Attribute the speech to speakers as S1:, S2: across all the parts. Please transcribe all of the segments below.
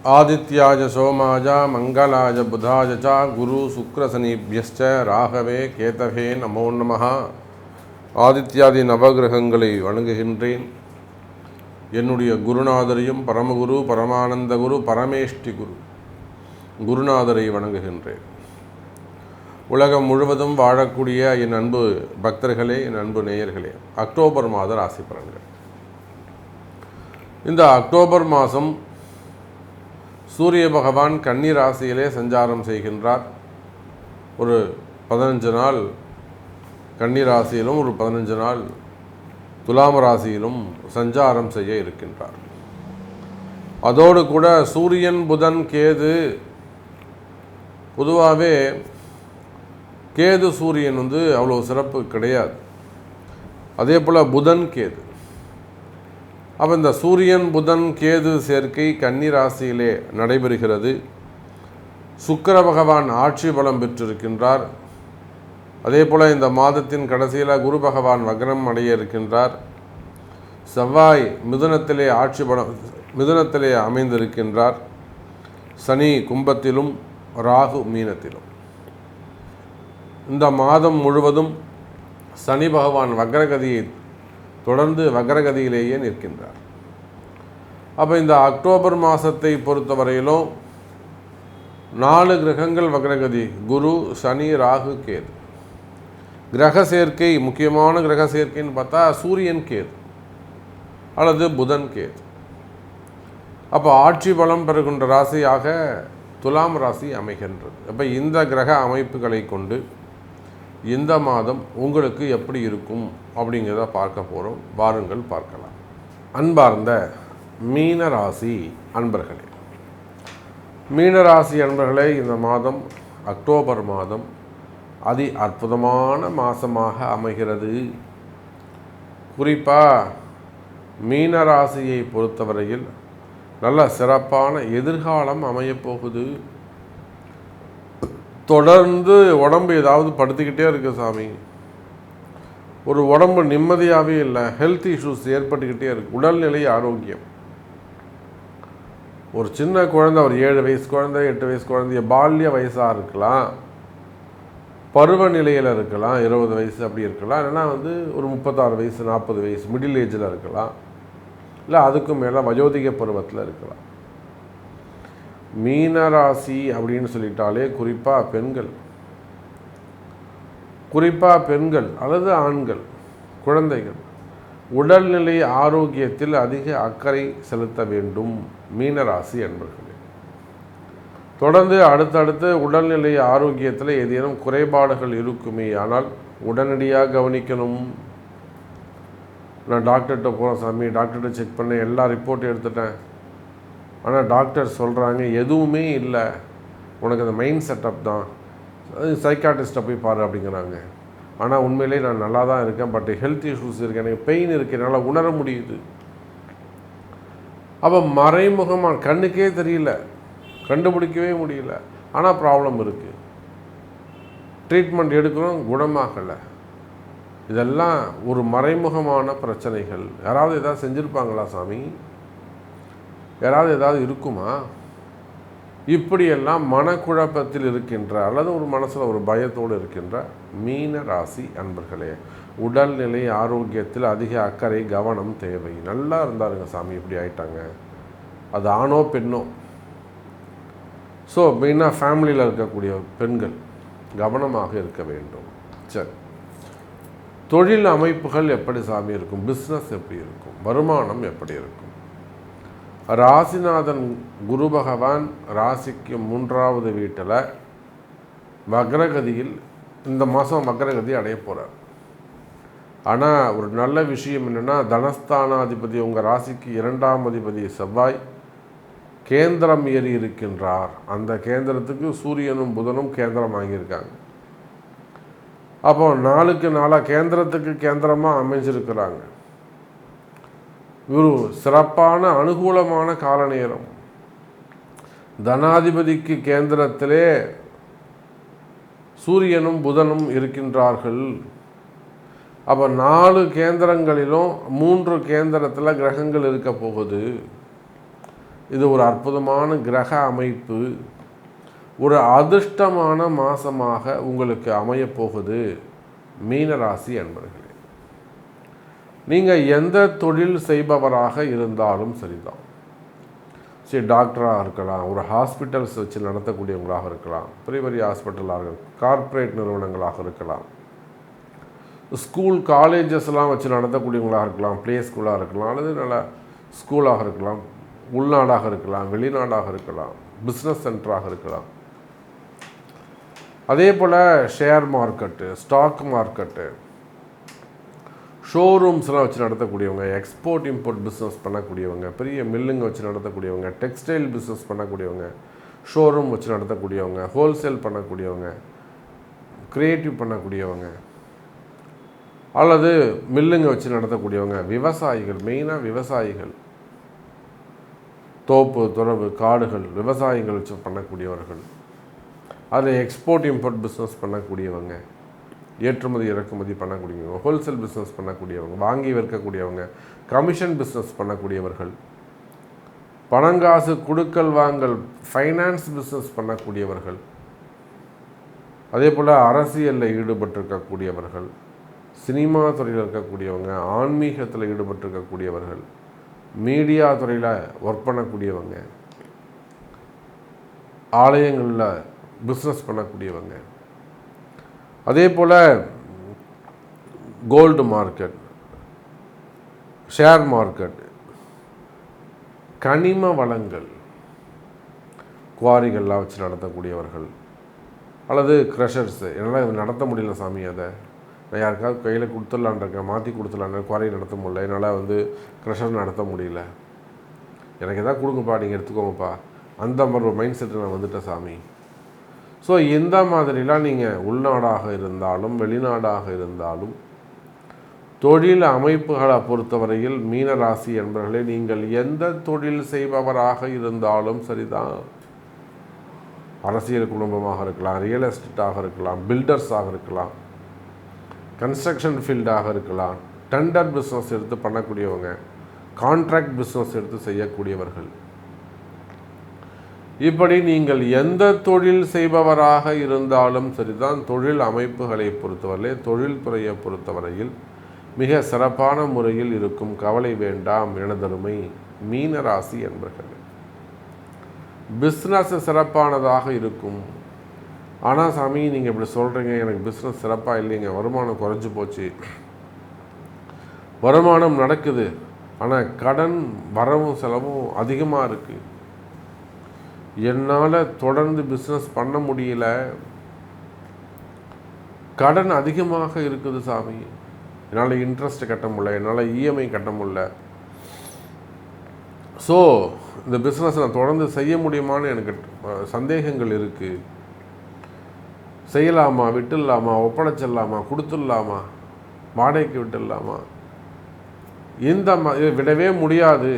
S1: ஆதித்யாஜ சோமாஜ மங்களாஜ புதாஜ ச குரு சுக்ரசனிபியஸ்ச ராகவே கேதவே நமோ நமஹ. ஆதித்யாதி நவகிரகங்களை வணங்குகின்றேன். என்னுடைய குருநாதரையும் பரமகுரு பரமானந்த குரு பரமேஷ்டி குருநாதரை வணங்குகின்றேன். உலகம் முழுவதும் வாழக்கூடிய என் அன்பு பக்தர்களே, என் அன்பு நேயர்களே, அக்டோபர் மாத ராசி பலன்கள். இந்த அக்டோபர் மாதம் சூரிய பகவான் கன்னி ராசியிலே சஞ்சாரம் செய்கின்றார். ஒரு 15 நாள் கன்னி ராசியிலும் ஒரு 15 நாள் துலாம் ராசியிலும் சஞ்சாரம் செய்ய இருக்கின்றார். அதோடு கூட சூரியன் புதன் கேது, பொதுவாகவே கேது சூரியன் அவ்வளோ சிறப்பு கிடையாது. அதே போல் புதன் கேது. அப்போ இந்த சூரியன் புதன் கேது சேர்க்கை கன்னி ராசியிலே நடைபெறுகிறது. சுக்கிர பகவான் ஆட்சி பலம் பெற்றிருக்கின்றார். அதே போல் இந்த மாதத்தின் கடைசியில் குரு பகவான் வக்ரம் அடைய இருக்கின்றார். செவ்வாய் மிதுனத்திலே அமைந்திருக்கின்றார். சனி கும்பத்திலும் ராகு மீனத்திலும். இந்த மாதம் முழுவதும் சனி பகவான் வக்ரகதியை தொடர்ந்து வக்ரகதியிலேயே நிற்கின்றார். அப்போ இந்த அக்டோபர் மாதத்தை பொறுத்தவரையிலும் 4 கிரகங்கள் வக்ரகதி: குரு, சனி, ராகு, கேது. கிரக சேர்க்கை, முக்கியமான கிரக சேர்க்கைன்னு பார்த்தா சூரியன் கேது அல்லது புதன் கேது. அப்போ ஆட்சி பலம் பெறுகின்ற ராசியாக துலாம் ராசி அமைகின்றது. அப்போ இந்த கிரக அமைப்புகளை கொண்டு இந்த மாதம் உங்களுக்கு எப்படி இருக்கும் அப்படிங்கிறத பார்க்க போகிறோம். வாருங்கள் பார்க்கலாம். அன்பார்ந்த மீனராசி அன்பர்களே, மீனராசி அன்பர்களே, இந்த மாதம் அக்டோபர் மாதம் அதி அற்புதமான மாதமாக அமைகிறது. குறிப்பாக மீனராசியை பொறுத்தவரையில் நல்ல சிறப்பான எதிர்காலம் அமையப்போகுது. தொடர்ந்து உடம்பு ஏதாவது படுத்திக்கிட்டே இருக்குது சாமி, ஒரு உடம்பு நிம்மதியாகவே இல்லை, ஹெல்த் இஷ்யூஸ் ஏற்பட்டுக்கிட்டே இருக்குது. உடல்நிலை ஆரோக்கியம், ஒரு சின்ன குழந்தை, ஒரு 7 வயசு குழந்தை, 8 வயசு குழந்தைய பால்ய வயசாக இருக்கலாம், பருவநிலையில் இருக்கலாம், 20 வயசு அப்படி இருக்கலாம், இல்லைன்னா ஒரு 36 வயசு 40 வயசு மிடில் ஏஜில் இருக்கலாம், இல்லை அதுக்கும் மேலே வயோதிக பருவத்தில் இருக்கலாம். மீனராசி அப்படின்னு சொல்லிட்டாலே குறிப்பாக பெண்கள் அல்லது ஆண்கள், குழந்தைகள் உடல்நிலை ஆரோக்கியத்தில் அதிக அக்கறை செலுத்த வேண்டும். மீனராசி என்பர்களே, தொடர்ந்து அடுத்தடுத்து உடல்நிலை ஆரோக்கியத்தில் ஏதேனும் குறைபாடுகள் இருக்குமே ஆனால் உடனடியாக கவனிக்கணும். நான் டாக்டர்கிட்ட போகிறேன் சாமி, டாக்டர்கிட்ட செக் பண்ணேன், எல்லா ரிப்போர்ட்டும் எடுத்துட்டேன், ஆனால் டாக்டர் சொல்கிறாங்க எதுவுமே இல்லை, உனக்கு அந்த மைண்ட் செட்டப் தான், சைக்காட்டிஸ்ட்டை போய் பாரு அப்படிங்கிறாங்க. ஆனால் உண்மையிலே நான் நல்லா தான் இருக்கேன், பட் ஹெல்த் இஷ்யூஸ் இருக்குது, எனக்கு பெயின் இருக்குது, என்னால் உணர முடியுது. அப்போ மறைமுகமாக கண்ணுக்கே தெரியல, கண்டுபிடிக்கவே முடியல, ஆனால் ப்ராப்ளம் இருக்குது, ட்ரீட்மெண்ட் எடுக்கிறோம், குணமாகலை. இதெல்லாம் ஒரு மறைமுகமான பிரச்சனைகள். யாராவது எதாவது செஞ்சுருப்பாங்களா சாமி, யாராவது ஏதாவது இருக்குமா? இப்படியெல்லாம் மனக்குழப்பத்தில் இருக்கின்ற அல்லது ஒரு மனசில் ஒரு பயத்தோடு இருக்கின்ற மீன ராசி அன்பர்களே, உடல்நிலை ஆரோக்கியத்தில் அதிக அக்கறை கவனம் தேவை. நல்லா இருந்தாருங்க சாமி, இப்படி ஆயிட்டாங்க, அது ஆணோ பெண்ணோ. ஸோ மெயினாக ஃபேமிலியில் இருக்கக்கூடிய பெண்கள் கவனமாக இருக்க வேண்டும். சரி, தொழில் அமைப்புகள் எப்படி சாமி இருக்கும், பிஸ்னஸ் எப்படி இருக்கும், வருமானம் எப்படி இருக்கும்? ராசிநாதன் குரு பகவான் ராசிக்கு 3வது வீட்டில் வக்ரகதியில் இந்த மாதம் வக்ரகதி அடைய போகிறார். ஆனால் ஒரு நல்ல விஷயம் என்னென்னா, தனஸ்தானாதிபதி உங்கள் ராசிக்கு 2ஆம் அதிபதி செவ்வாய் கேந்திரம் ஏறி இருக்கின்றார். அந்த கேந்திரத்துக்கு சூரியனும் புதனும் கேந்திரம் வாங்கியிருக்காங்க. அப்போ 4க்கு 4 கேந்திரத்துக்கு கேந்திரமாக அமைஞ்சிருக்கிறாங்க. ஒரு சிறப்பான அனுகூலமான கால நேரம். தனாதிபதிக்கு கேந்திரத்திலே சூரியனும் புதனும் இருக்கின்றார்கள். அப்போ 4 கேந்திரங்களிலும் 3 கேந்திரத்தில் கிரகங்கள் இருக்க போகுது. இது ஒரு அற்புதமான கிரக அமைப்பு. ஒரு அதிர்ஷ்டமான மாதமாக உங்களுக்கு அமையப்போகுது மீனராசி அன்பர்களே. நீங்கள் எந்த தொழில் செய்பவராக இருந்தாலும் சரிதான். சரி, டாக்டராக இருக்கலாம், ஒரு ஹாஸ்பிட்டல்ஸ் வச்சு நடத்தக்கூடியவங்களாக இருக்கலாம், பெரிய பெரிய ஹாஸ்பிட்டலாக, கார்ப்பரேட் நிறுவனங்களாக இருக்கலாம், ஸ்கூல் காலேஜஸ்லாம் வச்சு நடத்தக்கூடியவங்களாக இருக்கலாம், ப்ளே ஸ்கூலாக இருக்கலாம், அல்லது நல்ல ஸ்கூலாக இருக்கலாம், உள்நாடாக இருக்கலாம், வெளிநாடாக இருக்கலாம், பிஸ்னஸ் சென்டராக இருக்கலாம். அதே போல் ஷேர் மார்க்கெட்டு, ஸ்டாக் மார்க்கெட்டு, ஷோரூம்ஸ்லாம் வச்சு நடத்தக்கூடியவங்க, எக்ஸ்போர்ட் இம்போர்ட் பிஸ்னஸ் பண்ணக்கூடியவங்க, பெரிய மில்லுங்க வச்சு நடத்தக்கூடியவங்க, டெக்ஸ்டைல் பிஸ்னஸ் பண்ணக்கூடியவங்க, ஷோரூம் வச்சு நடத்தக்கூடியவங்க, ஹோல்சேல் பண்ணக்கூடியவங்க, க்ரியேட்டிவ் பண்ணக்கூடியவங்க, அல்லது மில்லுங்க வச்சு நடத்தக்கூடியவங்க, விவசாயிகள், மெயினாக விவசாயிகள், தோப்பு துறவு காடுகள் விவசாயிகள் வச்சு பண்ணக்கூடியவர்கள், அதில் எக்ஸ்போர்ட் இம்போர்ட் பிஸ்னஸ் பண்ணக்கூடியவங்க, ஏற்றுமதி இறக்குமதி பண்ணக்கூடியவங்க, ஹோல்சேல் பிஸ்னஸ் பண்ணக்கூடியவங்க, வாங்கி விற்கக்கூடியவங்க, கமிஷன் பிஸ்னஸ் பண்ணக்கூடியவர்கள், பணங்காசு கொடுக்கல் வாங்கல் ஃபைனான்ஸ் பிஸ்னஸ் பண்ணக்கூடியவர்கள், அதே போல் அரசியலில் ஈடுபட்டிருக்கக்கூடியவர்கள், சினிமா துறையில் இருக்கக்கூடியவங்க, ஆன்மீகத்தில் ஈடுபட்டிருக்கக்கூடியவர்கள், மீடியா துறையில் ஒர்க் பண்ணக்கூடியவங்க, ஆலயங்களில் பிஸ்னஸ் பண்ணக்கூடியவங்க, அதே போல் கோல்டு மார்க்கெட், ஷேர் மார்க்கெட், கனிம வளங்கள், குவாரிகள்லாம் வச்சு நடத்தக்கூடியவர்கள், அல்லது க்ரஷர்ஸு. என்னால் நடத்த முடியல சாமி, அதை நான் யாருக்காவது கையில் கொடுத்துடலான் இருக்கேன், மாற்றி கொடுத்துடலான்னு, குவாரி நடத்த முடியல, என்னால் க்ரஷர் நடத்த முடியல, எனக்கு எதாவது கொடுங்கப்பா, நீங்கள் எடுத்துக்கோங்கப்பா, அந்த மாதிரி ஒரு மைண்ட் செட்டு நான் வந்துட்டேன் சாமி. ஸோ இந்த மாதிரிலாம் நீங்கள் உள்நாடாக இருந்தாலும் வெளிநாடாக இருந்தாலும் தொழில் அமைப்புகளை பொறுத்தவரையில் மீனராசி என்பவர்களே, நீங்கள் எந்த தொழில் செய்பவராக இருந்தாலும் சரிதான். அரசியல் குடும்பமாக இருக்கலாம், ரியல் எஸ்டேட்டாக இருக்கலாம், பில்டர்ஸாக இருக்கலாம், கன்ஸ்ட்ரக்ஷன் ஃபீல்டாக இருக்கலாம், டெண்டர் பிஸ்னஸ் எடுத்து பண்ணக்கூடியவங்க, கான்ட்ராக்ட் பிஸ்னஸ் எடுத்து செய்யக்கூடியவர்கள், இப்படி நீங்கள் எந்த தொழில் செய்பவராக இருந்தாலும் சரிதான். தொழில் அமைப்புகளை பொறுத்தவரையிலே, தொழில்துறையை பொறுத்தவரையில் மிக சிறப்பான முறையில் இருக்கும். கவலை வேண்டாம் எனதருமை மீனராசி என்பர்கள். பிஸ்னஸ் சிறப்பானதாக இருக்கும். ஆனால் சாமி நீங்கள் இப்படி சொல்கிறீங்க, எனக்கு பிஸ்னஸ் சிறப்பாக இல்லைங்க, வருமானம் குறைஞ்சி போச்சு, வருமானம் நடக்குது, ஆனால் கடன் வரவும் செலவும் அதிகமாக இருக்குது, என்னால் தொடர்ந்து பிஸ்னஸ் பண்ண முடியல, கடன் அதிகமாக இருக்குது சாமி, என்னால் இன்ட்ரெஸ்ட் கட்ட முடியல, என்னால் இஎம்ஐ கட்ட முடியல, ஸோ இந்த பிஸ்னஸ் நான் தொடர்ந்து செய்ய முடியுமான்னு எனக்கு சந்தேகங்கள் இருக்குது, செய்யலாமா, விட்டுடலாமா, ஒப்படைச்சிடலாமா, கொடுத்துடலாமா, வாடகைக்கு விட்டுடலாமா, இந்த விடவே முடியாது,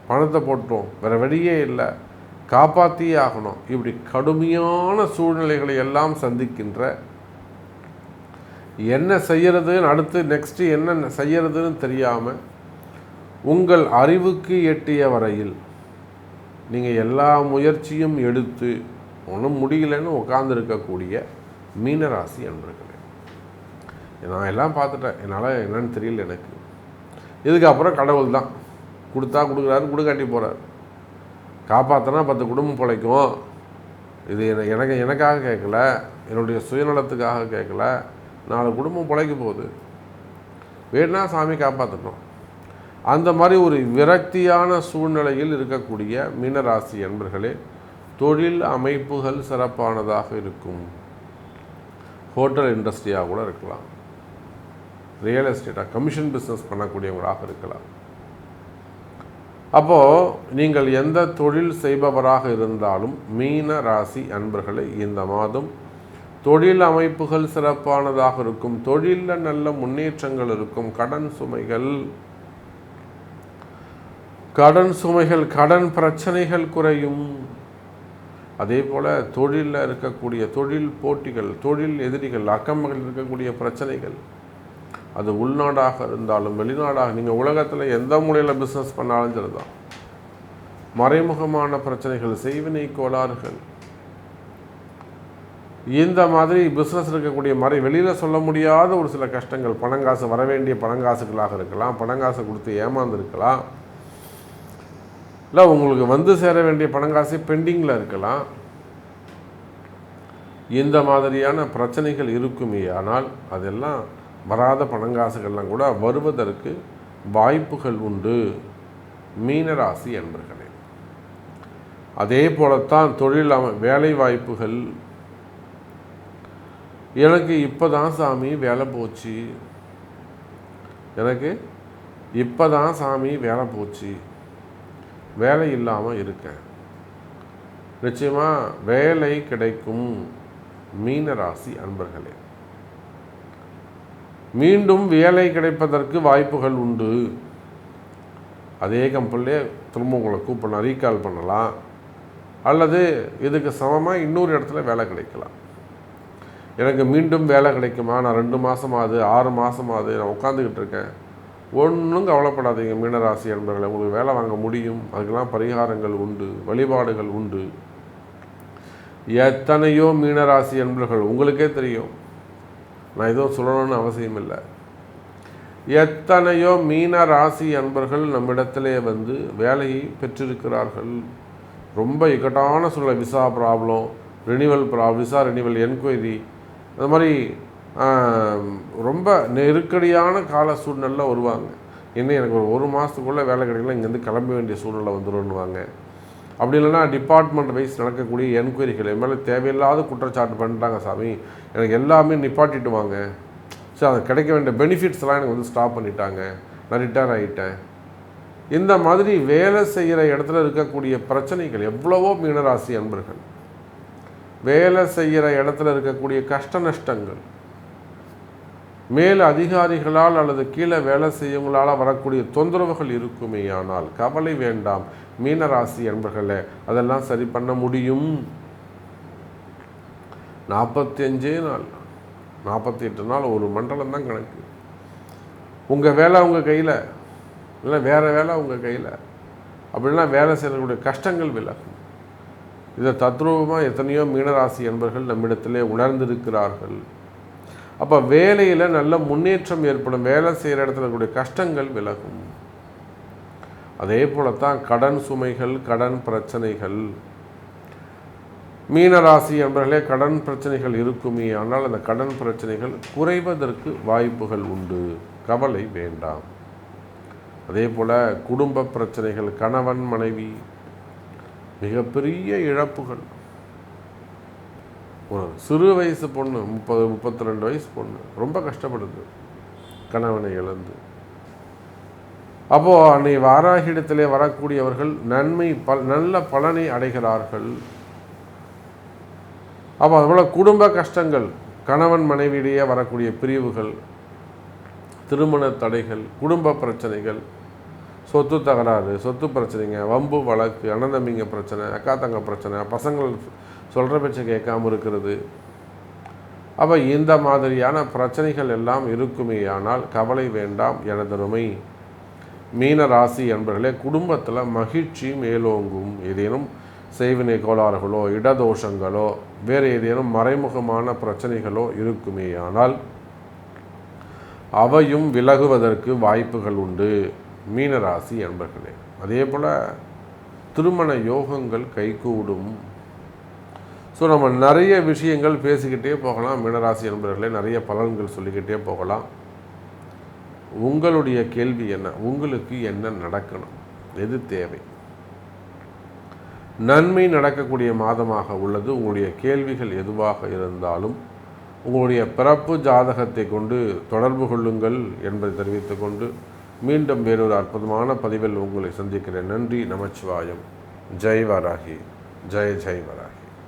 S1: பணத்தை போட்டோம், வேறு வழியே இல்லை, காப்பாற்றியே ஆகணும், இப்படி கடுமையான சூழ்நிலைகளை எல்லாம் சந்திக்கின்ற, என்ன செய்யறதுன்னு அடுத்து நெக்ஸ்ட்டு என்ன செய்யறதுன்னு தெரியாமல் உங்கள் அறிவுக்கு எட்டிய வரையில் நீங்கள் எல்லா முயற்சியும் எடுத்து ஒன்றும் முடியலன்னு உட்கார்ந்துருக்கக்கூடிய மீனராசி அன்பர்களே. நான் எல்லாம் பார்த்துட்டேன், என்னால் என்னன்னு தெரியல எனக்கு, இதுக்கப்புறம் கடவுள் தான் கொடுத்தா கொடுக்குறாரு, கொடுக்காட்டி போகிறார், காப்பாற்றினா 10 குடும்பம் பிழைக்கும், இது எனக்காக கேட்கல, என்னுடைய சுயநலத்துக்காக கேட்கல, 4 குடும்பம் பிழைக்க போகுது, வேணா சாமி காப்பாற்றணும். அந்த மாதிரி ஒரு விரக்தியான சூழ்நிலையில் இருக்கக்கூடிய மீனராசி என்பர்களே, தொழில் அமைப்புகள் சிறப்பானதாக இருக்கும். ஹோட்டல் இண்டஸ்ட்ரியாக கூட இருக்கலாம், ரியல் எஸ்டேட்டாக கமிஷன் பிஸ்னஸ் பண்ணக்கூடியவங்களாக இருக்கலாம். அப்போது நீங்கள் எந்த தொழில் செய்பவராக இருந்தாலும் மீன ராசி அன்பர்களை இந்த மாதம் தொழில் அமைப்புகள் சிறப்பானதாக இருக்கும். தொழிலில் நல்ல முன்னேற்றங்கள் இருக்கும். கடன் சுமைகள் கடன் பிரச்சனைகள் குறையும். அதே போல் தொழிலில் இருக்கக்கூடிய தொழில் போட்டிகள், தொழில் எதிரிகள், அக்கம்பகள் இருக்கக்கூடிய பிரச்சனைகள், அது உள்நாடாக இருந்தாலும் வெளிநாடாக, நீங்கள் உலகத்தில் எந்த மூலையில் பிஸ்னஸ் பண்ணாலும் சரிதான், மறைமுகமான பிரச்சனைகள், செய்வினை கோளாறுகள், இந்த மாதிரி பிஸ்னஸ் இருக்கக்கூடிய வெளியில் சொல்ல முடியாத ஒரு சில கஷ்டங்கள், பணங்காசு வர வேண்டிய பணங்காசுகளாக இருக்கலாம், பணங்காசு கொடுத்து ஏமாந்துருக்கலாம், இல்லை உங்களுக்கு வந்து சேர வேண்டிய பணங்காசு பெண்டிங்கில் இருக்கலாம். இந்த மாதிரியான பிரச்சனைகள் இருக்குமே, ஆனால் அதெல்லாம் வராத பணங்காசுகள்லாம் கூட வருவதற்கு வாய்ப்புகள் உண்டு மீனராசி என்பர்களே. அதே போலத்தான் தொழில் வேலை வாய்ப்புகள். எனக்கு இப்போ தான் சாமி வேலை போச்சு, எனக்கு இப்போ தான் சாமி வேலை போச்சு, வேலை இல்லாமல் இருக்கேன். நிச்சயமாக வேலை கிடைக்கும் மீனராசி அன்பர்களே. மீண்டும் வேலை கிடைப்பதற்கு வாய்ப்புகள் உண்டு. அதே கம்பெனிலே திரும்ப உங்களை கூப்பிடலாம், ரீகால் பண்ணலாம், அல்லது இதுக்கு சமமாக இன்னொரு இடத்துல வேலை கிடைக்கலாம். எனக்கு மீண்டும் வேலை கிடைக்குமா, நான் 2 மாதமாகுது 6 மாதமாகுது நான் உட்காந்துக்கிட்டு இருக்கேன். ஒன்றும் கவலைப்படாதீங்க மீனராசி என்பவர்களை, உங்களுக்கு வேலை வாங்க முடியும். அதுக்கெல்லாம் பரிகாரங்கள் உண்டு, வழிபாடுகள் உண்டு. எத்தனையோ மீனராசி என்பவர்கள் உங்களுக்கே தெரியும், நான் எதுவும் சொல்லணும்னு அவசியம் இல்லை. எத்தனையோ மீனராசி அன்பர்கள் நம்மிடத்திலே வந்து வேலையை பெற்றிருக்கிறார்கள். ரொம்ப இக்கட்டான சூழ்நிலை, visa problem, visa renewal enquiry, அது மாதிரி ரொம்ப நெருக்கடியான கால சூழ்நிலை வருவாங்க. இன்னும் எனக்கு ஒரு மாதத்துக்குள்ளே வேலை கிடைக்கல, இங்கேருந்து கிளம்ப வேண்டிய சூழ்நிலை வந்துடும்னுவாங்க. அப்படி இல்லைன்னா டிபார்ட்மெண்ட் வைஸ் நடக்கக்கூடிய என்கொயரிகள் என் மேலே தேவையில்லாத குற்றச்சாட்டு பண்ணிட்டாங்க சாமி, எனக்கு எல்லாமே நிப்பாட்டிட்டு வாங்க, சரி அது கிடைக்க வேண்டிய பெனிஃபிட்ஸ்லாம் எனக்கு வந்து ஸ்டாப் பண்ணிட்டாங்க, நான் ரிட்டையர் ஆகிட்டேன். இந்த மாதிரி வேலை செய்கிற இடத்துல இருக்கக்கூடிய பிரச்சனைகள் எவ்வளவோ மீனராசி அன்பர்கள், வேலை செய்கிற இடத்துல இருக்கக்கூடிய கஷ்ட நஷ்டங்கள், மேல் அதிகாரிகளால் அல்லது கீழே வேலை செய்யவங்களால் வரக்கூடிய தொந்தரவுகள் இருக்குமே, ஆனால் கவலை வேண்டாம் மீனராசி என்பர்களே, அதெல்லாம் சரி பண்ண முடியும். 45 நாள் 48 நாள் ஒரு மண்டலம் தான் கணக்கு. உங்கள் வேலை உங்கள் கையில் இல்லை, வேறு வேலை உங்கள் கையில், அப்படின்னா வேலை செய்யக்கூடிய கஷ்டங்கள் விலகும். இதை தத்ரூபமாக எத்தனையோ மீனராசி என்பர்கள் நம்மிடத்திலே உணர்ந்திருக்கிறார்கள். அப்போ வேலையில் நல்ல முன்னேற்றம் ஏற்படும், வேலை செய்கிற இடத்துல இருக்கக்கூடிய கஷ்டங்கள் விலகும். அதே போலத்தான் கடன் சுமைகள், கடன் பிரச்சனைகள். மீனராசி என்பர்களே, கடன் பிரச்சனைகள் இருக்குமே, ஆனால் அந்த கடன் பிரச்சனைகள் குறைவதற்கு வாய்ப்புகள் உண்டு, கவலை வேண்டாம். அதே போல் குடும்ப பிரச்சனைகள், கணவன் மனைவி மிகப்பெரிய இழப்புகள். ஒரு சிறு வயசு பொண்ணு, 30-32 வயசு பொண்ணு ரொம்ப கஷ்டப்படுது கணவனை இழந்து. அப்போது அன்னை வாராகிடத்திலே வரக்கூடியவர்கள் நல்ல பலனை அடைகிறார்கள். அப்போ அதுபோல் குடும்ப கஷ்டங்கள், கணவன் மனைவியிடையே வரக்கூடிய பிரிவுகள், திருமண தடைகள், குடும்ப பிரச்சனைகள், சொத்து தகராறு, சொத்து பிரச்சனைங்க, வம்பு வழக்கு, அண்ணன் தம்பிங்க பிரச்சனை, அக்கா தங்க பிரச்சனை, பசங்கள் சொல்கிற பேச்சை கேட்காமல் இருக்கிறது. அப்போ இந்த மாதிரியான பிரச்சனைகள் எல்லாம் இருக்குமே, ஆனால் கவலை வேண்டாம் எனதருமை மீனராசி என்பர்களே. குடும்பத்தில் மகிழ்ச்சி மேலோங்கும். ஏதேனும் செய்வினை கோளாறுகளோ, இடதோஷங்களோ, வேறு ஏதேனும் மறைமுகமான பிரச்சனைகளோ இருக்குமே, ஆனால் அவையும் விலகுவதற்கு வாய்ப்புகள் உண்டு மீனராசி என்பர்களே. அதே போல் திருமண யோகங்கள் கைகூடும். ஸோ நம்ம நிறைய விஷயங்கள் பேசிக்கிட்டே போகலாம் மீனராசி என்பர்களே, நிறைய பலன்கள் சொல்லிக்கிட்டே போகலாம். உங்களுடைய கேள்வி என்ன? உங்களுக்கு என்ன நடக்கணும்? எது தேவை? நன்மை நடக்கக்கூடிய மாதமாக உள்ளது. உங்களுடைய கேள்விகள் எதுவாக இருந்தாலும் உங்களுடைய பிறப்பு ஜாதகத்தை கொண்டு தொடர்பு கொள்ளுங்கள் என்பதை தெரிவித்துக் கொண்டு மீண்டும் வேறொரு அற்புதமான பதிவில் உங்களை சந்திக்கிறேன். நன்றி. நமச்சிவாயம். ஜெய் வராகி. ஜெய் ஜெய் வராகி.